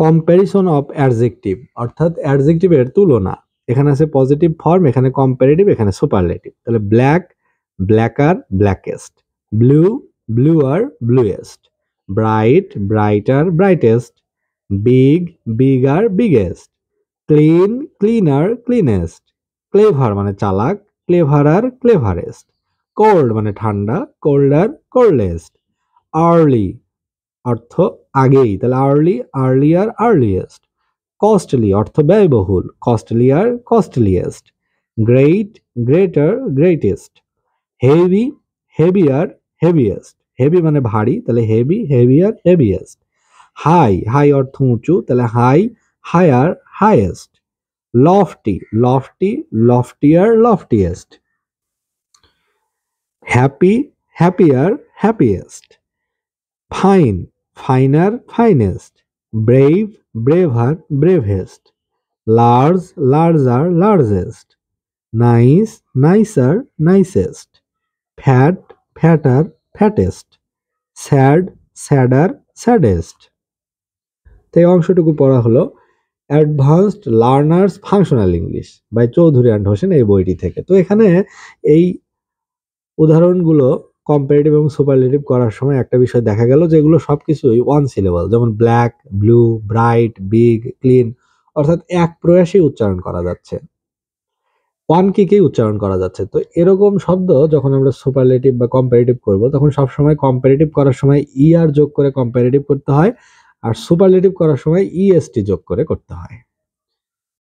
Comparison of adjective অর্থাৎ অ্যাডজেক্টিভের তুলনা। এখানে আছে পজিটিভ ফর্ম, এখানে কম্পারেটিভ, এখানে সুপারলেটিভ। তাহলে black, blacker, blackest. Blue, bluer, bluest. Bright, brighter, brightest. Big, bigger, biggest. Clean, cleaner, cleanest. Clever মানে চালাক, ক্লেভারার, ক্লেভারেস্ট। কোল্ড মানে ঠান্ডা, কোল্ডার, কোল্ডেস্ট। আর্লি অর্থ আগেই, তাহলে আর্লি, আর্লিয়ার, আর্লিয়েস্ট। কস্টলি অর্থ ব্যয়বহুল, costlier, costliest. Great, greater, greatest. Heavy, heavier, heaviest. Heavy মানে ভারী, তাহলে heavy, heavier, heaviest. High, high অর্থ উঁচু, তাহলে high, higher, highest. Lofty, lofty, loftier, loftiest. Happy, happier, happiest. Fine, finer, finest. Brave, braver, bravest. Large, larger, largest. Nice, nicer, nicest. Fat, fatter, fattest. Sad, sadder, saddest. তো এই অংশটুকু পড়া হলো advanced learners functional English by Chowdhury and Hossain এই বইটি থেকে। তো এখানে এই উদাহরণগুলো কম্পারেটিভ এবং সুপারলেটিভ করার সময় একটা বিষয় দেখা গেল যে এগুলো সবকিছুই ওয়ান সিলেবল, যেমন black, blue, bright, big, clean, অর্থাৎ এক প্রয়াসেই উচ্চারণ করা যাচ্ছে, ওয়ান কিকেই উচ্চারণ করা যাচ্ছে। তো এরকম শব্দ যখন আমরা সুপারলেটিভ বা কম্পারেটিভ করব তখন সবসময় কম্পারেটিভ করার সময় আর যোগ করে কম্পারেটিভ করতে হয়, আর সুপারলেটিভ করার সময় ইএসটি যোগ করে করতে হয়।